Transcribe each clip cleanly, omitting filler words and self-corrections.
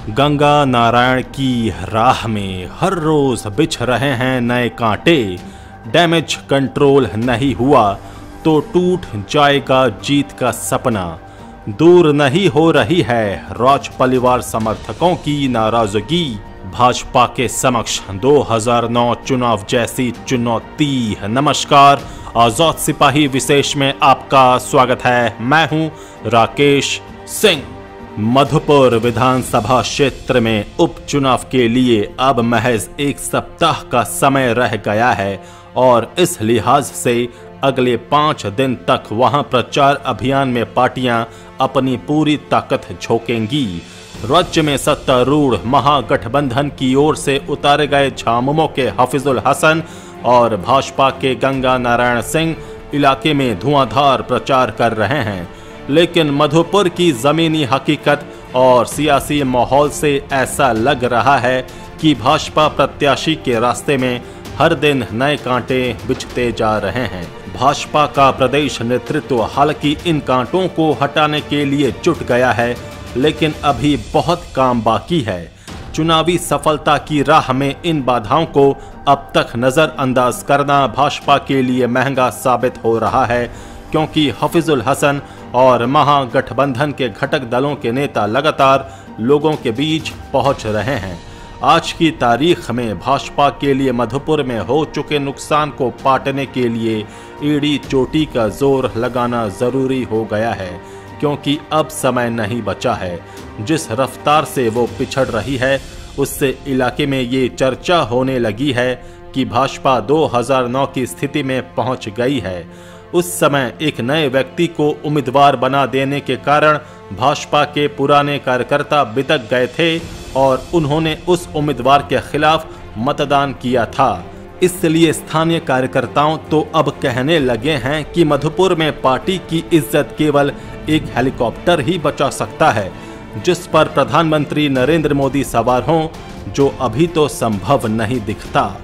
गंगा नारायण की राह में हर रोज बिछ रहे हैं नए कांटे। डैमेज कंट्रोल नहीं हुआ तो टूट जाएगा जीत का सपना। दूर नहीं हो रही है राज परिवार समर्थकों की नाराजगी। भाजपा के समक्ष 2009 चुनाव जैसी चुनौती। नमस्कार, आजाद सिपाही विशेष में आपका स्वागत है। मैं हूं राकेश सिंह। मधुपुर विधानसभा क्षेत्र में उपचुनाव के लिए अब महज एक सप्ताह का समय रह गया है और इस लिहाज से अगले 5 दिन तक वहां प्रचार अभियान में पार्टियां अपनी पूरी ताकत झोंकेंगी। राज्य में सत्तारूढ़ महागठबंधन की ओर से उतारे गए झामुमो के हफीजुल हसन और भाजपा के गंगा नारायण सिंह इलाके में धुआंधार प्रचार कर रहे हैं, लेकिन मधुपुर की जमीनी हकीकत और सियासी माहौल से ऐसा लग रहा है कि भाजपा प्रत्याशी के रास्ते में हर दिन नए कांटे बिछते जा रहे हैं। भाजपा का प्रदेश नेतृत्व हालांकि इन कांटों को हटाने के लिए जुट गया है, लेकिन अभी बहुत काम बाकी है। चुनावी सफलता की राह में इन बाधाओं को अब तक नजरअंदाज करना भाजपा के लिए महंगा साबित हो रहा है, क्योंकि हफीजुल हसन और महागठबंधन के घटक दलों के नेता लगातार लोगों के बीच पहुंच रहे हैं। आज की तारीख में भाजपा के लिए मधुपुर में हो चुके नुकसान को पाटने के लिए एड़ी चोटी का जोर लगाना जरूरी हो गया है, क्योंकि अब समय नहीं बचा है। जिस रफ्तार से वो पिछड़ रही है उससे इलाके में ये चर्चा होने लगी है कि भाजपा 2009 की स्थिति में पहुंच गई है। उस समय एक नए व्यक्ति को उम्मीदवार बना देने के कारण भाजपा के पुराने कार्यकर्ता बितक गए थे और उन्होंने उस उम्मीदवार के खिलाफ मतदान किया था। इसलिए स्थानीय कार्यकर्ताओं तो अब कहने लगे हैं कि मधुपुर में पार्टी की इज्जत केवल एक हेलीकॉप्टर ही बचा सकता है, जिस पर प्रधानमंत्री नरेंद्र मोदी सवार हों, जो अभी तो संभव नहीं दिखता।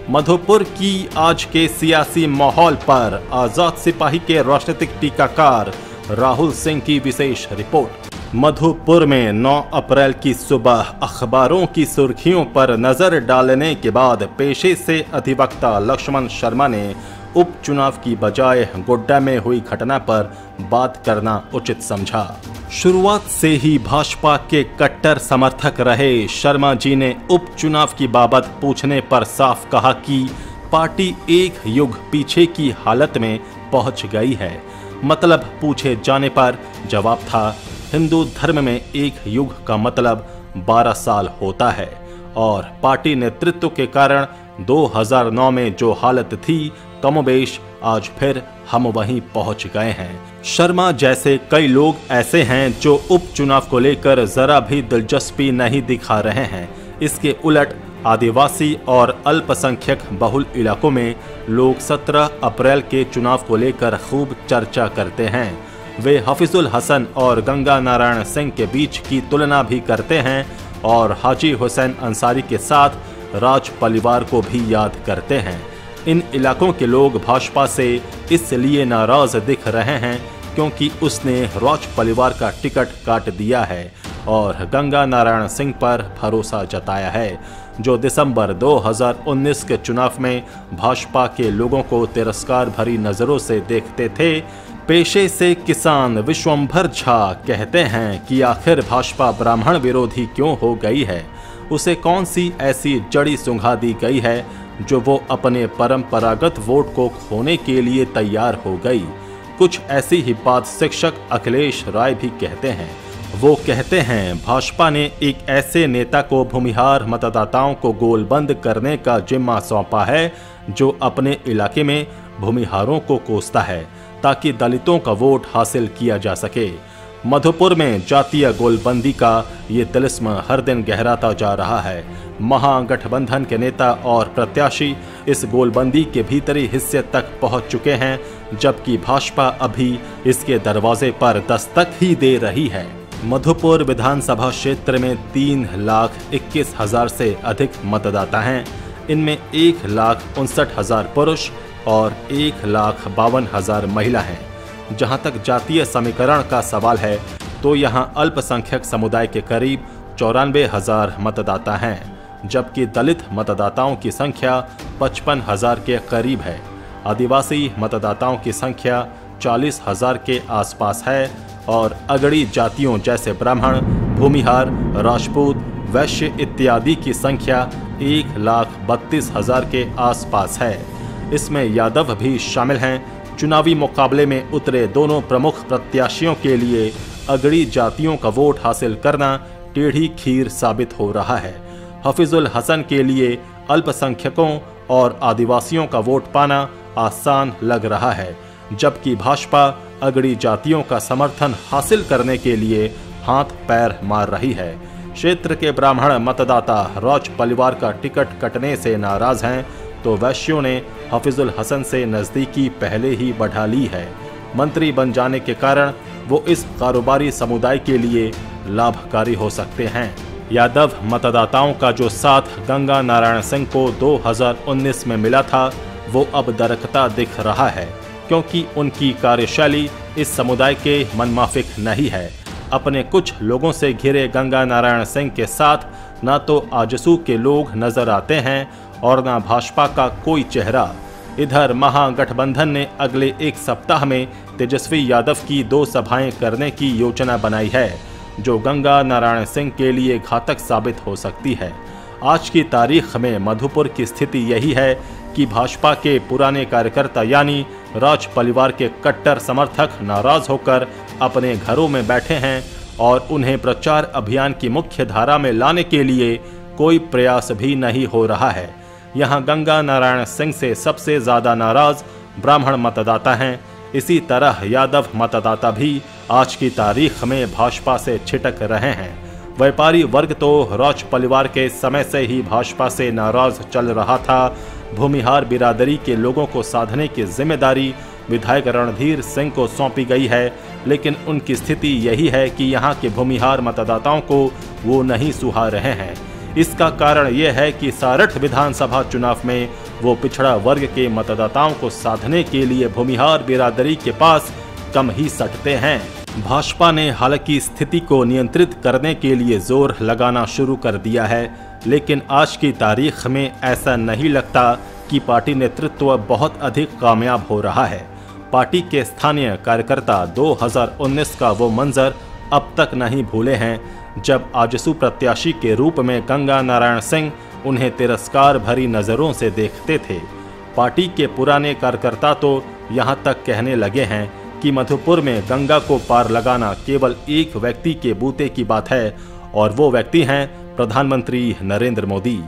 मधुपुर की आज के सियासी माहौल पर आजाद सिपाही के राजनीतिक टीकाकार राहुल सिंह की विशेष रिपोर्ट। मधुपुर में 9 अप्रैल की सुबह अखबारों की सुर्खियों पर नजर डालने के बाद पेशे से अधिवक्ता लक्ष्मण शर्मा ने उपचुनाव की बजाय गोड्डा में हुई घटना पर बात करना उचित समझा। शुरुआत से ही भाजपा के कट्टर समर्थक रहे शर्मा जी ने उपचुनाव की बाबत पूछने पर साफ कहा कि पार्टी एक युग पीछे की हालत में पहुंच गई है। मतलब पूछे जाने पर जवाब था, हिंदू धर्म में एक युग का मतलब 12 साल होता है और पार्टी नेतृत्व के कारण 2009 में जो हालत थी कमोबेश आज फिर हम वहीं पहुंच गए हैं। शर्मा जैसे कई लोग ऐसे हैं जो उपचुनाव को लेकर जरा भी दिलचस्पी नहीं दिखा रहे हैं। इसके उलट आदिवासी और अल्पसंख्यक बहुल इलाकों में लोग 17 अप्रैल के चुनाव को लेकर खूब चर्चा करते हैं। वे हफीजुल हसन और गंगा नारायण सिंह के बीच की तुलना भी करते हैं और हाजी हुसैन अंसारी के साथ राज परिवार को भी याद करते हैं। इन इलाकों के लोग भाजपा से इसलिए नाराज दिख रहे हैं क्योंकि उसने राज परिवार का टिकट काट दिया है और गंगा नारायण सिंह पर भरोसा जताया है, जो दिसंबर 2019 के चुनाव में भाजपा के लोगों को तिरस्कार भरी नजरों से देखते थे। पेशे से किसान विश्वंभर झा कहते हैं कि आखिर भाजपा ब्राह्मण विरोधी क्यों हो गई है। उसे कौन सी ऐसी जड़ी सुंघा दी गई है जो वो अपने परंपरागत वोट को खोने के लिए तैयार हो गई। कुछ ऐसी ही बात शिक्षक अखिलेश राय भी कहते हैं। वो कहते हैं भाजपा ने एक ऐसे नेता को भूमिहार मतदाताओं को गोलबंद करने का जिम्मा सौंपा है जो अपने इलाके में भूमिहारों को कोसता है ताकि दलितों का वोट हासिल किया जा सके। मधुपुर में जातीय गोलबंदी का ये तिलिस्म हर दिन गहराता जा रहा है। महागठबंधन के नेता और प्रत्याशी इस गोलबंदी के भीतरी हिस्से तक पहुंच चुके हैं, जबकि भाजपा अभी इसके दरवाजे पर दस्तक ही दे रही है। मधुपुर विधानसभा क्षेत्र में 3,21,000 से अधिक मतदाता हैं। इनमें 1,59,000 पुरुष और 1,52,000 महिला हैं। जहां तक जातीय समीकरण का सवाल है तो यहां अल्पसंख्यक समुदाय के करीब 94,000 मतदाता हैं, जबकि दलित मतदाताओं की संख्या 55,000 के करीब है। आदिवासी मतदाताओं की संख्या 40,000 के आसपास है और अगड़ी जातियों जैसे ब्राह्मण, भूमिहार, राजपूत, वैश्य इत्यादि की संख्या 1,32,000 के आसपास है। इसमें यादव भी शामिल हैं। चुनावी मुकाबले में उतरे दोनों प्रमुख प्रत्याशियों के लिए अगड़ी जातियों का वोट हासिल करना टेढ़ी खीर साबित हो रहा है। हफीजुल हसन के लिए अल्पसंख्यकों और आदिवासियों का वोट पाना आसान लग रहा है, जबकि भाजपा अगड़ी जातियों का समर्थन हासिल करने के लिए हाथ पैर मार रही है। क्षेत्र के ब्राह्मण मतदाता रौच परिवार का टिकट कटने से नाराज हैं, तो वैश्यों ने हफीजुल हसन से नजदीकी पहले ही बढ़ा ली है। मंत्री बन जाने के कारण वो इस कारोबारी समुदाय के लिए लाभकारी हो सकते हैं। यादव मतदाताओं का जो साथ गंगा नारायण सिंह को 2019 में मिला था, वो अब दरकता दिख रहा है, क्योंकि उनकी कार्यशैली इस समुदाय के मनमाफिक नहीं है। अपने कुछ लोगों से घिरे गंगा नारायण सिंह के साथ न तो आजसू के लोग नजर आते हैं और न भाजपा का कोई चेहरा। इधर महागठबंधन ने अगले एक सप्ताह में तेजस्वी यादव की 2 सभाएं करने की योजना बनाई है, जो गंगा नारायण सिंह के लिए घातक साबित हो सकती है। आज की तारीख में मधुपुर की स्थिति यही है कि भाजपा के पुराने कार्यकर्ता यानी राज परिवार के कट्टर समर्थक नाराज होकर अपने घरों में बैठे हैं और उन्हें प्रचार अभियान की मुख्य धारा में लाने के लिए कोई प्रयास भी नहीं हो रहा है। यहाँ गंगा नारायण सिंह से सबसे ज्यादा नाराज ब्राह्मण मतदाता हैं। इसी तरह यादव मतदाता भी आज की तारीख में भाजपा से छिटक रहे हैं। व्यापारी वर्ग तो रौच परिवार के समय से ही भाजपा से नाराज चल रहा था। भूमिहार बिरादरी के लोगों को साधने की जिम्मेदारी विधायक रणधीर सिंह को सौंपी गई है, लेकिन उनकी स्थिति यही है कि यहाँ के भूमिहार मतदाताओं को वो नहीं सुहा रहे हैं। इसका कारण यह है कि सारठ विधानसभा चुनाव में वो पिछड़ा वर्ग के मतदाताओं को साधने के लिए भूमिहार बिरादरी के पास कम ही सटते हैं। भाजपा ने हालांकि स्थिति को नियंत्रित करने के लिए जोर लगाना शुरू कर दिया है, लेकिन आज की तारीख में ऐसा नहीं लगता कि पार्टी नेतृत्व बहुत अधिक कामयाब हो रहा है। पार्टी के स्थानीय कार्यकर्ता 2019 का वो मंजर अब तक नहीं भूले हैं, जब आजसू प्रत्याशी के रूप में गंगा नारायण सिंह उन्हें तिरस्कार भरी नज़रों से देखते थे। पार्टी के पुराने कार्यकर्ता तो यहाँ तक कहने लगे हैं कि मधुपुर में गंगा को पार लगाना केवल एक व्यक्ति के बूते की बात है, और वो व्यक्ति हैं प्रधानमंत्री नरेंद्र मोदी।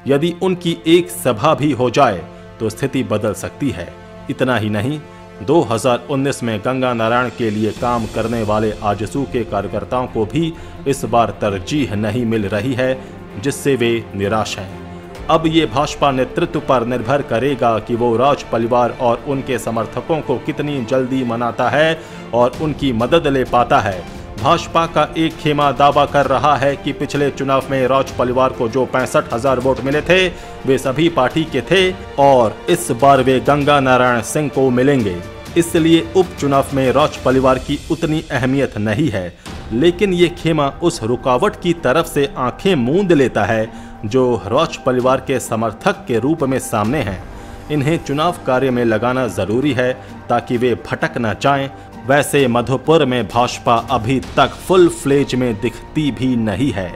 यदि उनकी एक सभा भी हो जाए तो स्थिति बदल सकती है। इतना ही नहीं, 2019 में गंगा नारायण के लिए काम करने वाले आजसू के कार्यकर्ताओं को भी इस बार तरजीह नहीं मिल रही है, जिससे वे निराश हैं। अब ये भाजपा नेतृत्व पर निर्भर करेगा कि वो राज परिवार और उनके समर्थकों को कितनी जल्दी मनाता है और उनकी मदद ले पाता है। भाजपा का एक खेमा दावा कर रहा है कि पिछले चुनाव में राज परिवार को जो 65,000 वोट मिले थे वे सभी पार्टी के थे और इस बार वे गंगा नारायण सिंह को मिलेंगे। इसलिए उपचुनाव में राज परिवार की उतनी अहमियत नहीं है, लेकिन ये खेमा उस रुकावट की तरफ से आंखें मूंद लेता है जो राज परिवार के समर्थक के रूप में सामने हैं। इन्हें चुनाव कार्य में लगाना जरूरी है ताकि वे भटक न जाएं। वैसे मधुपुर में भाजपा अभी तक फुल फ्लेज में दिखती भी नहीं है।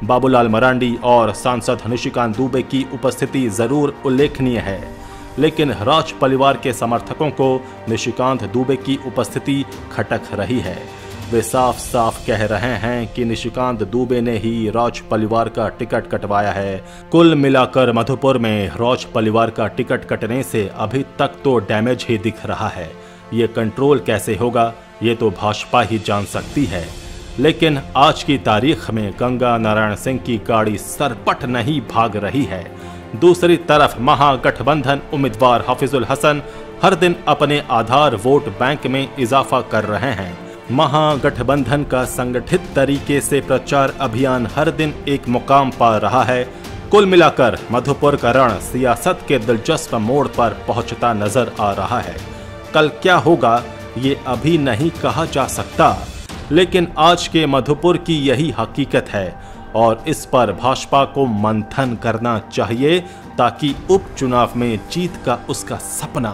बाबूलाल मरांडी और सांसद निशिकांत दुबे की उपस्थिति जरूर उल्लेखनीय है, लेकिन राज परिवार के समर्थकों को निशिकांत दुबे की उपस्थिति खटक रही है। वे साफ साफ कह रहे हैं कि निशिकांत दुबे ने ही राज परिवार का टिकट कटवाया है। कुल मिलाकर मधुपुर में राज परिवार का टिकट कटने से अभी तक तो डैमेज ही दिख रहा है। ये कंट्रोल कैसे होगा ये तो भाजपा ही जान सकती है, लेकिन आज की तारीख में गंगा नारायण सिंह की गाड़ी सरपट नहीं भाग रही है। दूसरी तरफ महागठबंधन उम्मीदवार हफीजुल हसन हर दिन अपने आधार वोट बैंक में इजाफा कर रहे हैं। महागठबंधन का संगठित तरीके से प्रचार अभियान हर दिन एक मुकाम पा रहा है। कुल मिलाकर मधुपुर का रण सियासत के दिलचस्प मोड़ पर पहुंचता नजर आ रहा है। कल क्या होगा ये अभी नहीं कहा जा सकता, लेकिन आज के मधुपुर की यही हकीकत है। और इस पर भाजपा को मंथन करना चाहिए ताकि उपचुनाव में जीत का उसका सपना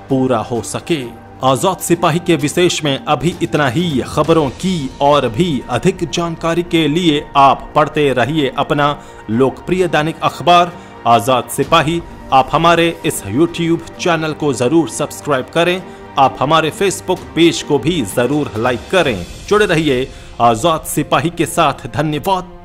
पूरा हो सके। आजाद सिपाही के विशेष में अभी इतना ही। खबरों की और भी अधिक जानकारी के लिए आप पढ़ते रहिए अपना लोकप्रिय दैनिक अखबार आजाद सिपाही। आप हमारे इस YouTube चैनल को जरूर सब्सक्राइब करें। आप हमारे फेसबुक पेज को भी जरूर लाइक करें। जुड़े रहिए आजाद सिपाही के साथ। धन्यवाद।